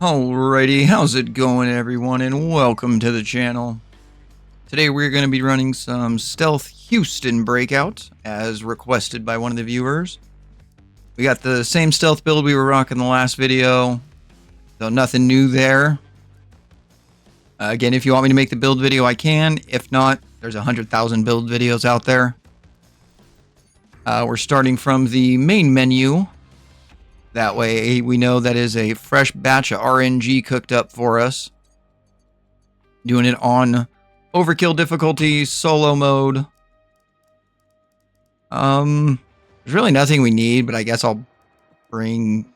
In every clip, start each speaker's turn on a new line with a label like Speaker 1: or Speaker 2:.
Speaker 1: Alrighty, how's it going everyone, and welcome to the channel. Today we're going to be running some Stealth Houston Breakout, as requested by one of the viewers. We got the same stealth build we were rocking the last video, so nothing new there. Again, if you want me to make the build video, I can. If not, there's 100,000 build videos out there. We're starting from the main menu. That way we know that is a fresh batch of RNG cooked up for us. Doing it on Overkill difficulty, solo mode. There's really nothing we need, but I guess I'll bring...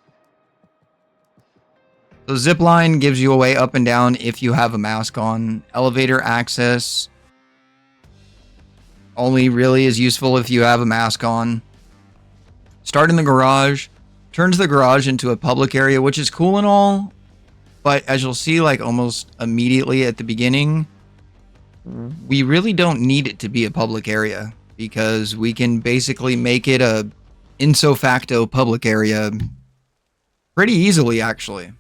Speaker 1: So zipline gives you a way up and down if you have a mask on. Elevator access only really is useful if you have a mask on. Start in the garage. Turns the garage into a public area, which is cool and all, but as you'll see, like almost immediately at the beginning, we really don't need it to be a public area because we can basically make it a ipso facto public area pretty easily, actually.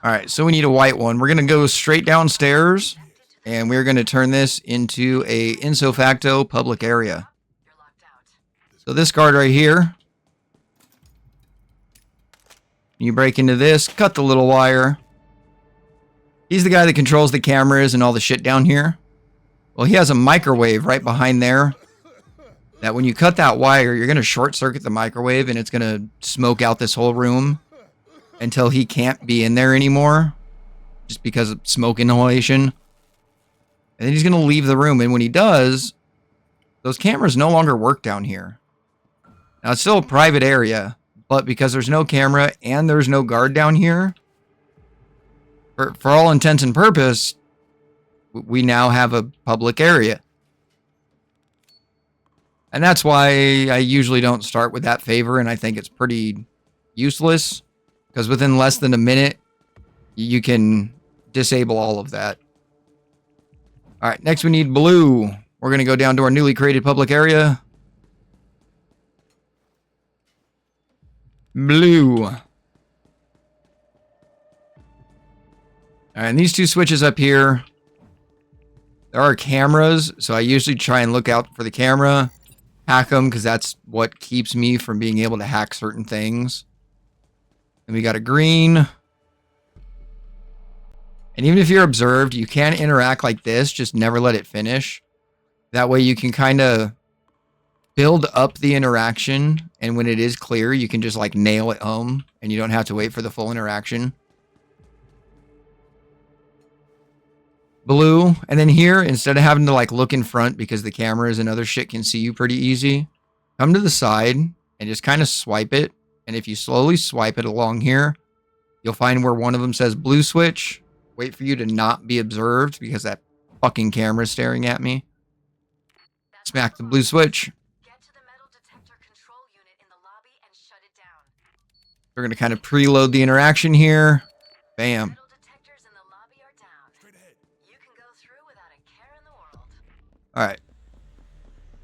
Speaker 1: Alright, so we need a white one. We're going to go straight downstairs, and we're going to turn this into a ipso facto public area. So this guard right here, you break into this, cut the little wire. He's the guy that controls the cameras and all the shit down here. Well, he has a microwave right behind there that when you cut that wire, you're going to short circuit the microwave and it's going to smoke out this whole room until he can't be in there anymore just because of smoke inhalation. And then he's going to leave the room, and when he does, those cameras no longer work down here. Now, it's still a private area, but because there's no camera and there's no guard down here, for all intents and purpose, we now have a public area. And that's why I usually don't start with that favor, and I think it's pretty useless, because within less than a minute, you can disable all of that. All right, next we need blue. We're going to go down to our newly created public area. Blue. Alright, and these two switches up here, there are cameras, so I usually try and look out for the camera, hack them, because that's what keeps me from being able to hack certain things. And we got a green. And even if you're observed, you can interact like this, just never let it finish. That way you can kind of build up the interaction, and when it is clear, you can just like nail it home, and you don't have to wait for the full interaction. Blue, and then here, instead of having to like look in front because the cameras and other shit can see you pretty easy, come to the side and just kind of swipe it, and if you slowly swipe it along here, you'll find where one of them says blue switch. Wait for you to not be observed because that fucking camera is staring at me. Smack the blue switch. We're going to kind of preload the interaction here. Bam. Alright.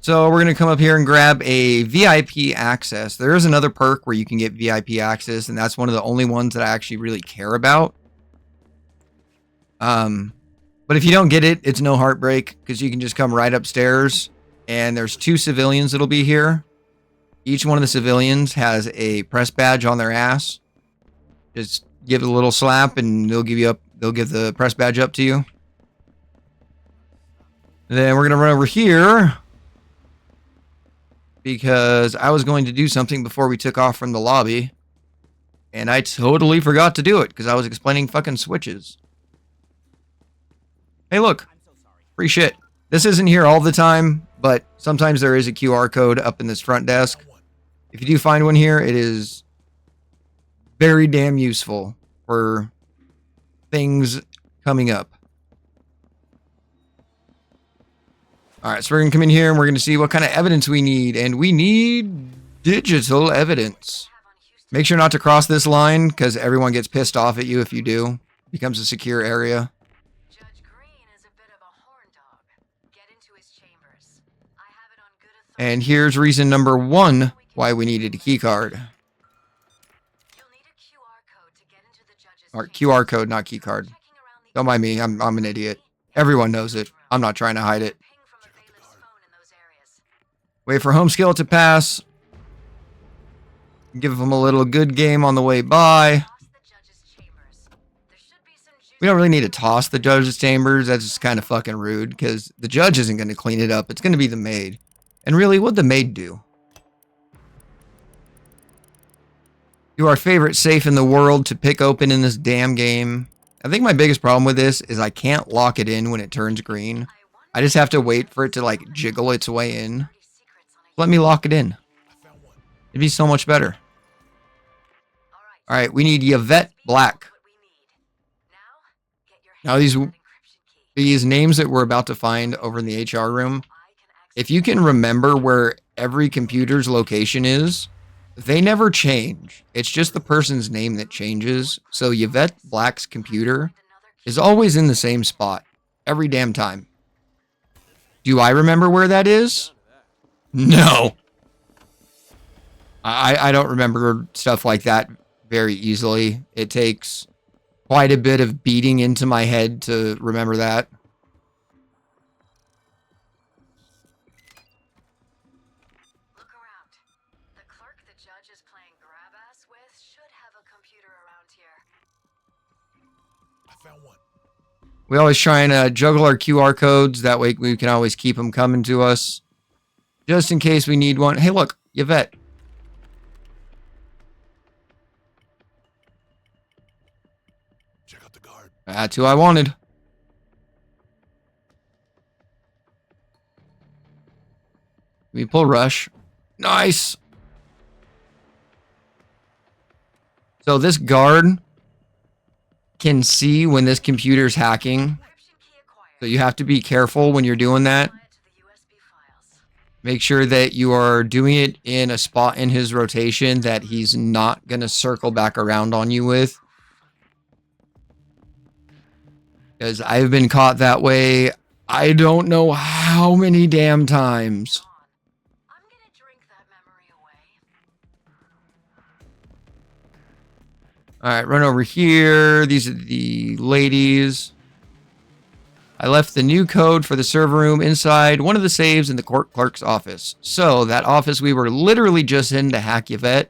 Speaker 1: So we're going to come up here and grab a VIP access. There is another perk where you can get VIP access, and that's one of the only ones that I actually really care about. But if you don't get it, it's no heartbreak, because you can just come right upstairs, and there's two civilians that'll be here. Each one of the civilians has a press badge on their ass. Just give it a little slap and they'll give the press badge up to you. Then we're going to run over here because I was going to do something before we took off from the lobby, and I totally forgot to do it because I was explaining fucking switches. Hey, look. Free shit. This isn't here all the time, but sometimes there is a QR code up in this front desk. If you do find one here, it is very damn useful for things coming up. Alright, so we're going to come in here and we're going to see what kind of evidence we need. And we need digital evidence. Make sure not to cross this line, because everyone gets pissed off at you if you do. It becomes a secure area. And here's reason number one why we needed a key card. Or QR code, not key card. Don't mind me. I'm an idiot. Everyone knows it. I'm not trying to hide it. Wait for home skill to pass. Give them a little good game on the way by. We don't really need to toss the judge's chambers. That's just kind of fucking rude because the judge isn't going to clean it up. It's going to be the maid. And really, what'd the maid do? You our favorite safe in the world to pick open in this damn game. I think my biggest problem with this is I can't lock it in when it turns green. I just have to wait for it to like jiggle its way in. Let me lock it in. It'd be so much better. Alright, we need Yvette Black. Now these names that we're about to find over in the HR room, if you can remember where every computer's location is, they never change. It's just the person's name that changes. So Yvette Black's computer is always in the same spot every damn time. Do I remember where that is? No. I don't remember stuff like that very easily. It takes quite a bit of beating into my head to remember that.
Speaker 2: Look around. The clerk the judge is playing grab ass with should have a computer around here.
Speaker 3: I found one.
Speaker 1: We always try and juggle our QR codes. That way we can always keep them coming to us. Just in case we need one. Hey, look, Yvette.
Speaker 3: Check out the guard.
Speaker 1: That's who I wanted. We pull rush. Nice. So this guard can see when this computer's hacking. So you have to be careful when you're doing that. Make sure that you are doing it in a spot in his rotation that he's not going to circle back around on you with. Because I've been caught that way. I don't know how many damn times.
Speaker 2: I'm gonna drink that memory away.
Speaker 1: Alright, run over here. These are the ladies. I left the new code for the server room inside one of the saves in the court clerk's office. So, that office we were literally just in to hack Yvette.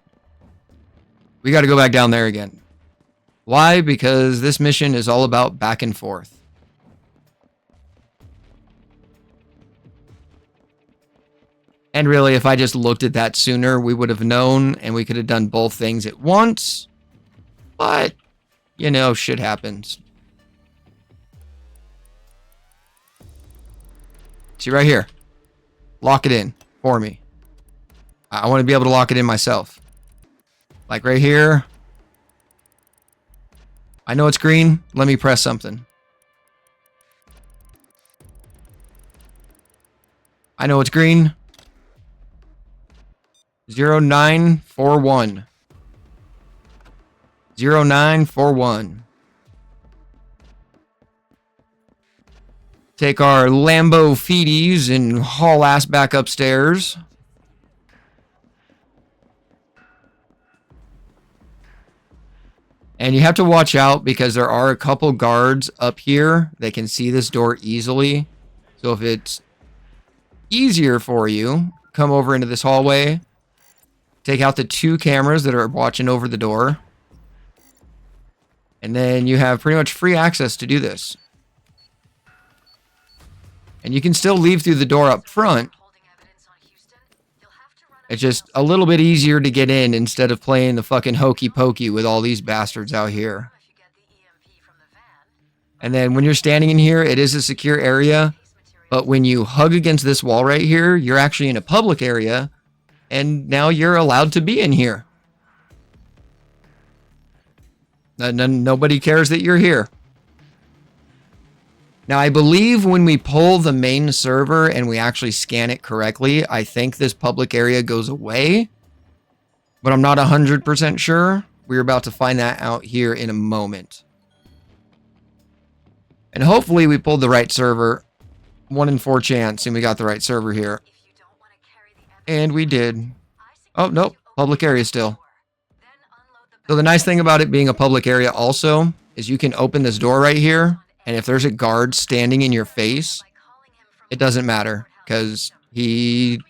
Speaker 1: We got to go back down there again. Why? Because this mission is all about back and forth. And really, if I just looked at that sooner, we would have known and we could have done both things at once. But, you know, shit happens. See right here. Lock it in for me. I want to be able to lock it in myself. Like right here. I know it's green. Let me press something. I know it's green. 0941. 0941. Take our Lambo feeties and haul ass back upstairs. And you have to watch out because there are a couple guards up here that can see this door easily. So if it's easier for you, come over into this hallway. Take out the 2 cameras that are watching over the door. And then you have pretty much free access to do this. And you can still leave through the door up front. It's just a little bit easier to get in instead of playing the fucking hokey pokey with all these bastards out here. And then when you're standing in here, it is a secure area. But when you hug against this wall right here, you're actually in a public area. And now you're allowed to be in here. Nobody cares that you're here. Now, I believe when we pull the main server and we actually scan it correctly, I think this public area goes away. But I'm not 100% sure. We're about to find that out here in a moment. And hopefully we pulled the right server. 1 in 4 chance, and we got the right server here. And we did. Oh, nope. Public area still. So the nice thing about it being a public area also is you can open this door right here, and if there's a guard standing in your face, it doesn't matter because he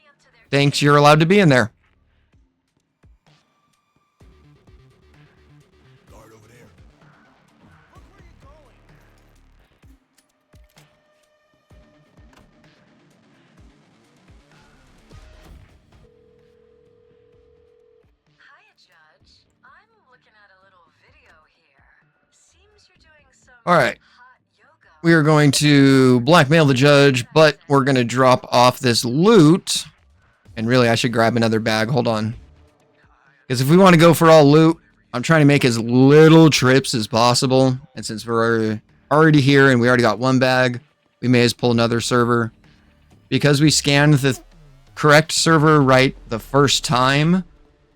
Speaker 1: thinks you're allowed to be in there.
Speaker 3: Guard over there.
Speaker 2: Hiya, Judge. I'm looking at a little video here. Seems you're doing some
Speaker 1: All right.
Speaker 2: hot yoga.
Speaker 1: We are going to blackmail the judge, but we're going to drop off this loot. And really, I should grab another bag. Hold on. Because if we want to go for all loot, I'm trying to make as little trips as possible. And since we're already here and we already got one bag, we may as pull another server. Because we scanned the correct server right the first time,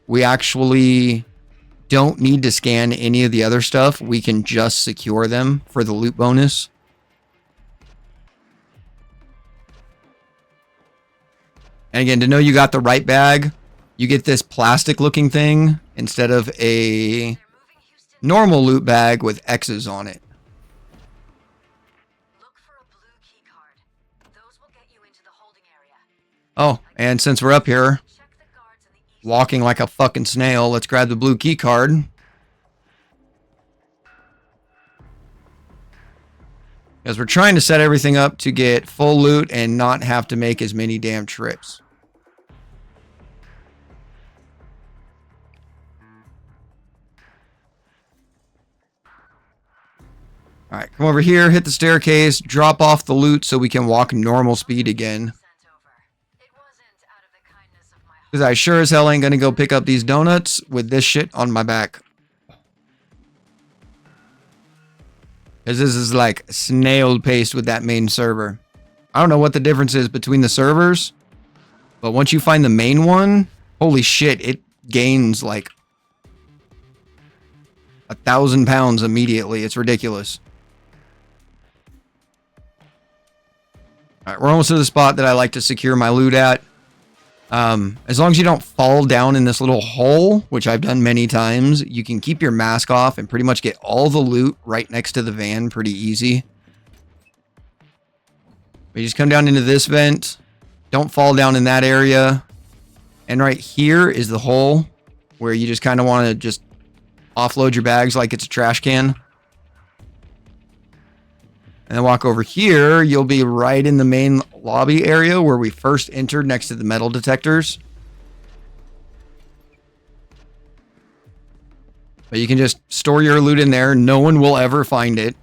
Speaker 1: we actually don't need to scan any of the other stuff. We can just secure them for the loot bonus. And again, to know you got the right bag, you get this plastic looking thing instead of a normal loot bag with X's on it.
Speaker 2: Look for a blue key card. Those will get you into the holding area.
Speaker 1: Oh, and since we're up here,
Speaker 2: Check the guards in the east.
Speaker 1: walking like a fucking snail, let's grab the blue key card. Because we're trying to set everything up to get full loot and not have to make as many damn trips. Alright, come over here, hit the staircase, drop off the loot so we can walk normal speed again.
Speaker 2: Sent over. It wasn't out of the kindness of my heart.
Speaker 1: Because I sure as hell ain't gonna go pick up these donuts with this shit on my back. Because this is like snail paste with that main server. I don't know what the difference is between the servers, but once you find the main one, holy shit, it gains like 1,000 pounds immediately. It's ridiculous. Alright, we're almost to the spot that I like to secure my loot at. As long as you don't fall down in this little hole, which I've done many times, you can keep your mask off and pretty much get all the loot right next to the van pretty easy. We just come down into this vent. Don't fall down in that area. And right here is the hole where you just kind of want to just offload your bags like it's a trash can. And then walk over here. You'll be right in the main lobby area where we first entered next to the metal detectors. But you can just store your loot in there. No one will ever find it.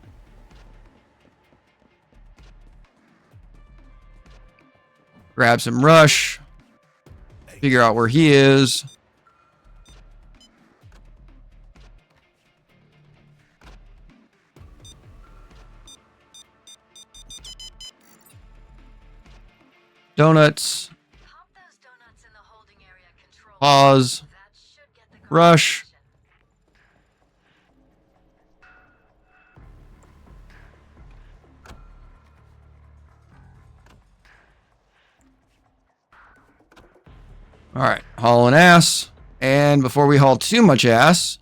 Speaker 1: Grab some rush. Figure out where he is. Donuts.
Speaker 2: Pop those donuts in the holding area control.
Speaker 1: Pause.
Speaker 2: That should get the
Speaker 1: Rush.
Speaker 2: confirmation.
Speaker 1: Alright, hauling ass. And before we haul too much ass,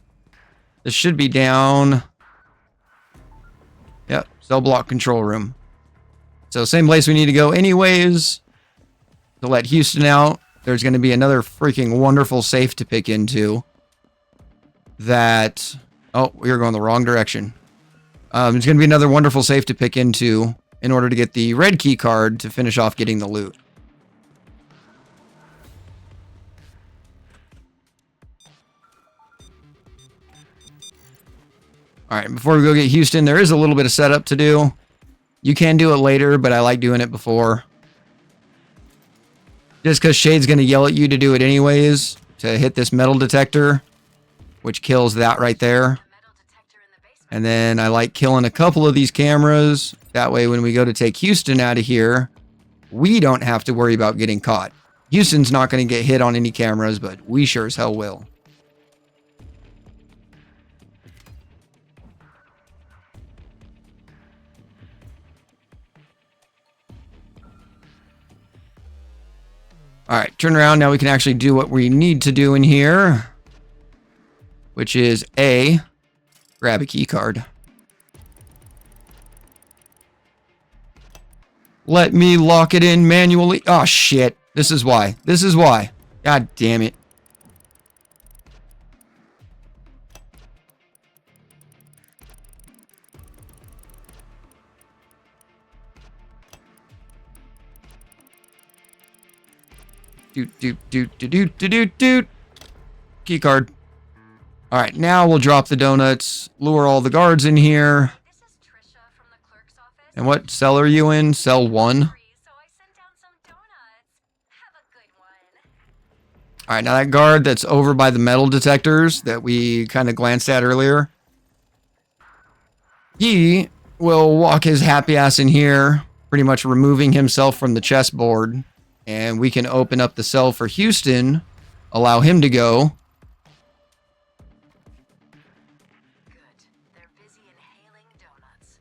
Speaker 1: this should be down. Yep, cell block control room. So same place we need to go anyways. To let Houston out. There's going to be another freaking wonderful safe to pick into. That... Oh, we are going the wrong direction. There's going to be another wonderful safe to pick into in order to get the red key card to finish off getting the loot. Alright, before we go get Houston, there is a little bit of setup to do. You can do it later, but I like doing it before. Just because Shade's going to yell at you to do it anyways, to hit this metal detector, which kills that right there.
Speaker 2: Metal detector in the basement.
Speaker 1: And then I like killing a couple of these cameras. That way when we go to take Houston out of here, we don't have to worry about getting caught. Houston's not going to get hit on any cameras, but we sure as hell will. Alright, turn around. Now we can actually do what we need to do in here. which is A, grab a key card. Let me lock it in manually. Oh, shit. This is why. This is why. God damn it. Doot. Key card. All right, now we'll drop the donuts, lure all the guards in here.
Speaker 2: This is Trisha from the clerk's office.
Speaker 1: And what cell are you in? Cell 1.
Speaker 2: So I sent down some donuts. Have a good one.
Speaker 1: All right, now that guard that's over by the metal detectors that we kind of glanced at earlier, he will walk his happy ass in here, pretty much removing himself from the chessboard, and we can open up the cell for Houston, allow him to go.
Speaker 2: Good. They're busy inhaling donuts.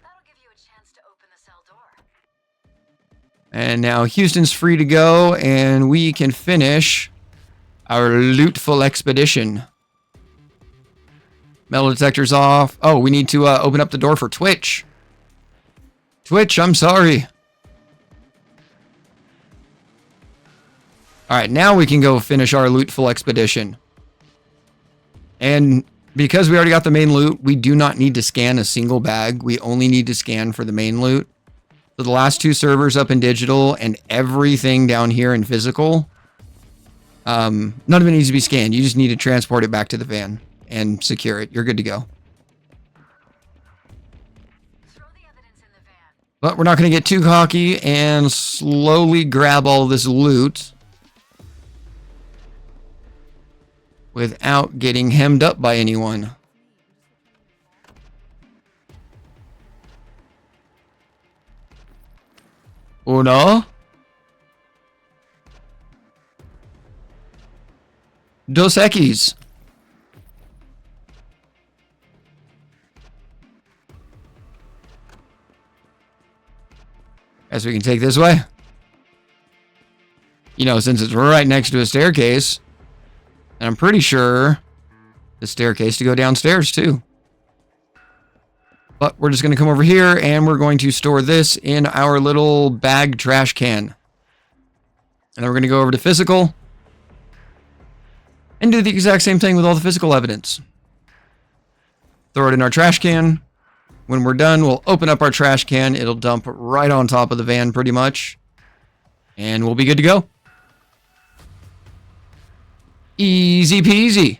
Speaker 2: That'll give you a chance to open the cell door.
Speaker 1: And now Houston's free to go, and we can finish our lootful expedition. Metal detector's off. Oh, we need to open up the door for Twitch. Twitch, I'm sorry. All right, now we can go finish our lootful expedition. And because we already got the main loot, we do not need to scan a single bag. We only need to scan for the main loot. So the last 2 servers up in digital and everything down here in physical, none of it needs to be scanned. You just need to transport it back to the van and secure it. You're good to go.
Speaker 2: Throw the evidence in the van.
Speaker 1: But we're not going to get too cocky and slowly grab all this loot without getting hemmed up by anyone. Uno. Dos Equis. Guess we can take this way. You know, since it's right next to a staircase. And I'm pretty sure the staircase to go downstairs too. But we're just going to come over here and we're going to store this in our little bag trash can. And then we're going to go over to physical and do the exact same thing with all the physical evidence. Throw it in our trash can. When we're done, we'll open up our trash can. It'll dump right on top of the van pretty much. And we'll be good to go. Easy peasy.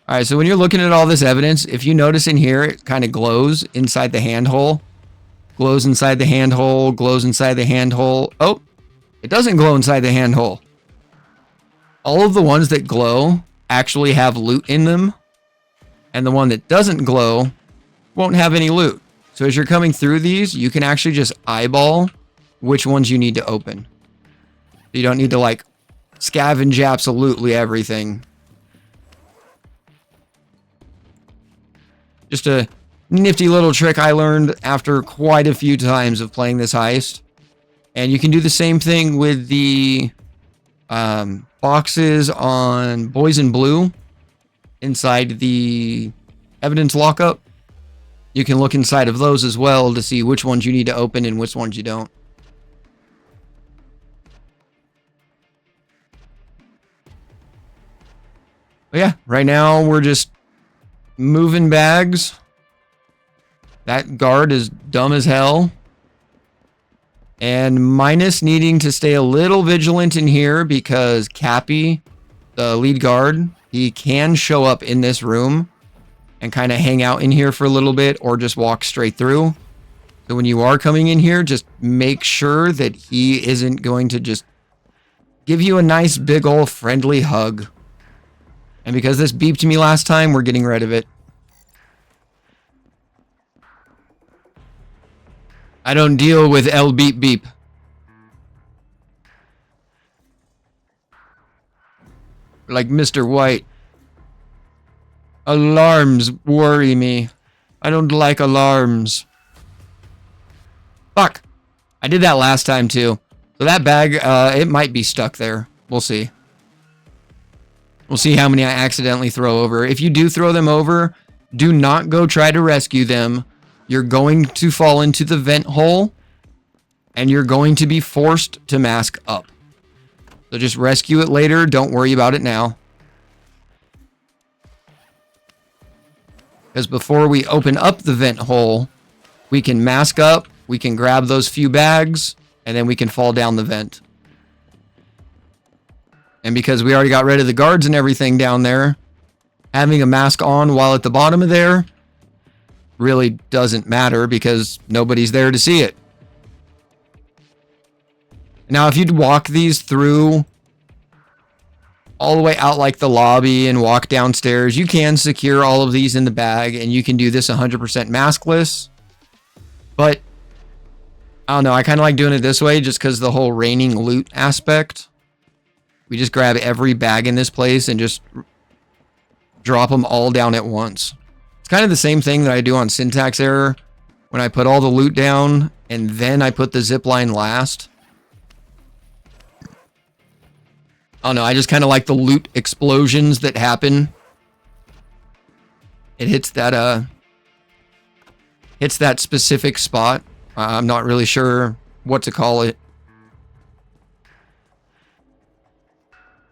Speaker 1: All right, so when you're looking at all this evidence, if you notice in here, it kind of glows inside the handhole. Glows inside the handhole, glows inside the handhole. Oh, it doesn't glow inside the handhole. All of the ones that glow actually have loot in them. And the one that doesn't glow won't have any loot. So as you're coming through these, you can actually just eyeball which ones you need to open. You don't need to like scavenge absolutely everything. Just a nifty little trick I learned after quite a few times of playing this heist. And you can do the same thing with the boxes on Boys in Blue inside the evidence lockup. You can look inside of those as well to see which ones you need to open and which ones you don't. But yeah, right now we're just moving bags. That guard is dumb as hell. And minus needing to stay a little vigilant in here because Cappy, the lead guard, he can show up in this room and kind of hang out in here for a little bit or just walk straight through. So when you are coming in here, just make sure that he isn't going to just give you a nice big old friendly hug. And because this beeped me last time, we're getting rid of it. I don't deal with L beep beep. Like Mr. White. Alarms worry me. I don't like alarms. Fuck. I did that last time too. So that bag, it might be stuck there. We'll see. We'll see how many I accidentally throw over. If you do throw them over, do not go try to rescue them. You're going to fall into the vent hole, and you're going to be forced to mask up. So just rescue it later. Don't worry about it now. Because before we open up the vent hole, we can mask up, we can grab those few bags, and then we can fall down the vent. And because we already got rid of the guards and everything down there, having a mask on while at the bottom of there really doesn't matter because nobody's there to see it. Now, if you'd walk these through all the way out like the lobby and walk downstairs, you can secure all of these in the bag and you can do this 100% maskless. But I don't know, I kind of like doing it this way just because the whole raining loot aspect. We just grab every bag in this place and just drop them all down at once. It's kind of the same thing that I do on Syntax Error when I put all the loot down and then I put the zip line last. I don't know, I just kind of like the loot explosions that happen. It hits that specific spot. I'm not really sure what to call it.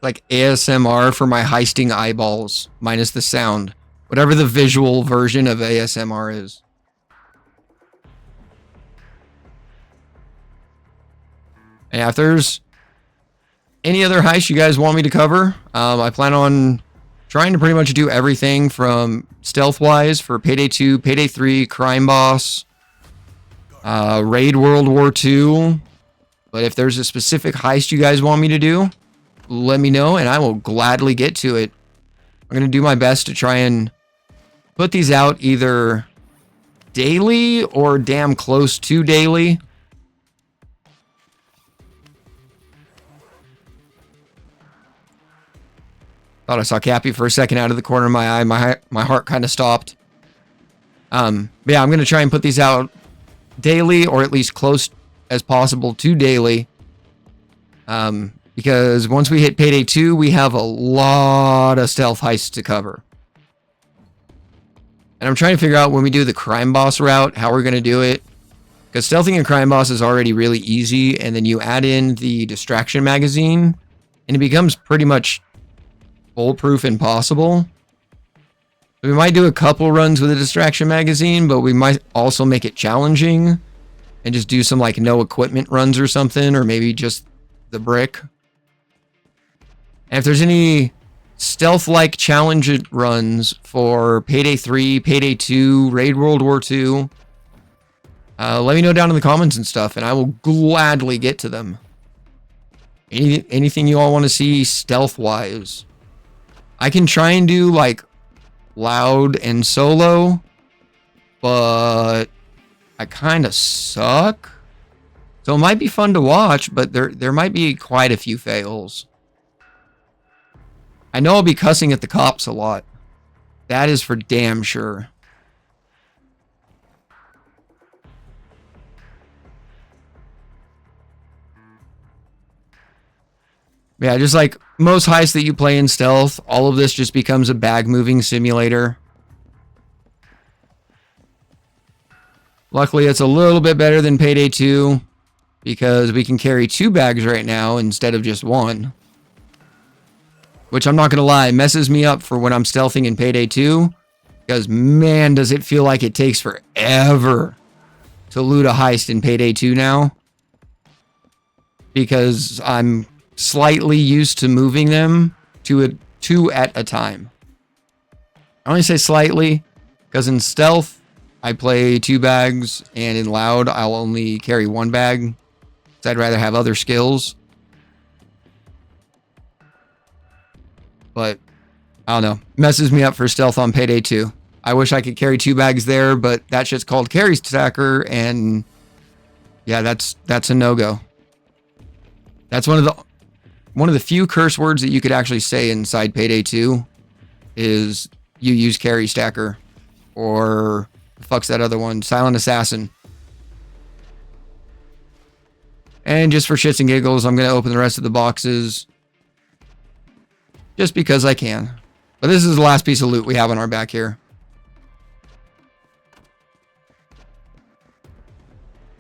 Speaker 1: Like ASMR for my heisting eyeballs, minus the sound. Whatever the visual version of ASMR is. And if there's any other heists you guys want me to cover, I plan on trying to pretty much do everything from stealth-wise for Payday 2, Payday 3, Crime Boss, Raid World War II. But if there's a specific heist you guys want me to do, let me know and I will gladly get to it. I'm going to do my best to try and put these out either daily or damn close to daily. Thought I saw Cappy for a second out of the corner of my eye. My heart kind of stopped. But yeah, I'm going to try and put these out daily or at least close as possible to daily. Because once we hit Payday 2, we have a lot of stealth heists to cover. And I'm trying to figure out when we do the Crime Boss route, how we're going to do it. Because stealthing a Crime Boss is already really easy. And then you add in the distraction magazine. And it becomes pretty much foolproof impossible. We might do a couple runs with a distraction magazine, but we might also make it challenging and just do some like no equipment runs or something, or maybe just the brick. And if there's any stealth-like challenge runs for Payday 3, Payday 2, Raid World War II, let me know down in the comments and stuff, and I will gladly get to them. Anything you all want to see stealth-wise. I can try and do like loud and solo, but I kind of suck. So it might be fun to watch, but there might be quite a few fails. I know I'll be cussing at the cops a lot. That is for damn sure. Yeah, just like most heists that you play in stealth, all of this just becomes a bag moving simulator. Luckily, it's a little bit better than Payday 2 because we can carry 2 bags right now instead of just 1. Which I'm not going to lie, messes me up for when I'm stealthing in Payday 2 because man, does it feel like it takes forever to loot a heist in Payday 2 now. Because I'm slightly used to moving them to 2 at a time. I only say slightly because in stealth I play 2 bags and in loud I'll only carry 1 bag because I'd rather have other skills. But I don't know, messes me up for stealth on Payday 2. I wish I could carry 2 bags there, but that shit's called carry stacker, and yeah, that's a no-go. That's one of the few curse words that you could actually say inside Payday 2 is you use carry stacker, or the fuck's that other one? Silent assassin. And just for shits and giggles, I'm going to open the rest of the boxes. Just because I can. But this is the last piece of loot we have on our back here.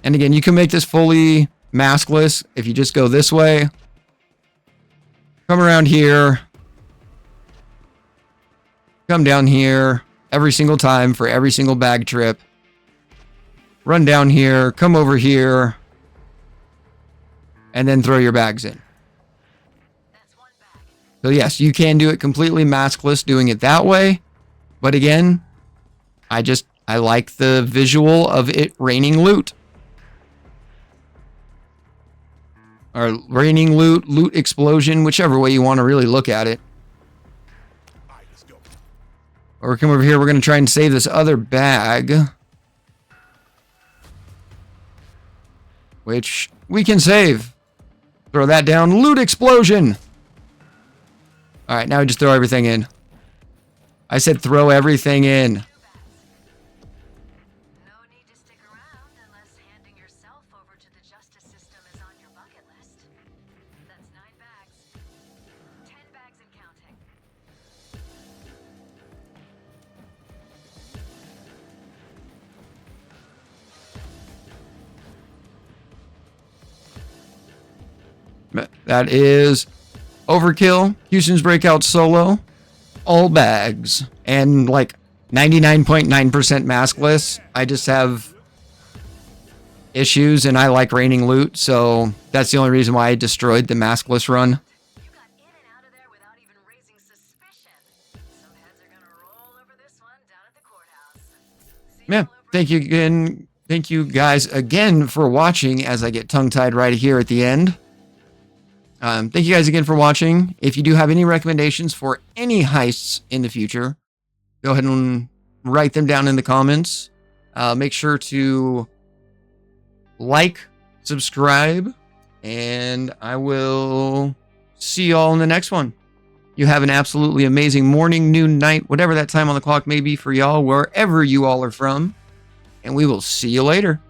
Speaker 1: And again, you can make this fully maskless if you just go this way. Come around here. Come down here every single time for every single bag trip. Run down here, come over here, and then throw your bags in.
Speaker 2: That's one bag.
Speaker 1: So yes, you can do it completely maskless doing it that way. But again, I like the visual of it raining loot. Or raining loot, loot explosion, whichever way you want to really look at it.
Speaker 3: All right, let's go.
Speaker 1: Or come over here, we're going to try and save this other bag. Which we can save. Throw that down. Loot explosion! Alright, now we just throw everything in. I said throw everything in.
Speaker 2: No need to stick around unless handing yourself over to the justice system is on your bucket list. That's 9 bags. 10 bags and counting.
Speaker 1: That is Overkill, Houston's Breakout Solo, all bags, and like 99.9% maskless. I just have issues and I like raining loot, so that's the only reason why I destroyed the maskless run.
Speaker 2: You got in and out of there without even raising suspicion. Some heads are gonna roll over this one down at the courthouse. See you
Speaker 1: Yeah,
Speaker 2: all over
Speaker 1: thank you again. Thank you guys again for watching as I get tongue-tied right here at the end. Thank you guys again for watching. If you do have any recommendations for any heists in the future, go ahead and write them down in the comments. Make sure to like, subscribe, and I will see y'all in the next one. You have an absolutely amazing morning, noon, night, whatever that time on the clock may be for y'all, wherever you all are from. And we will see you later.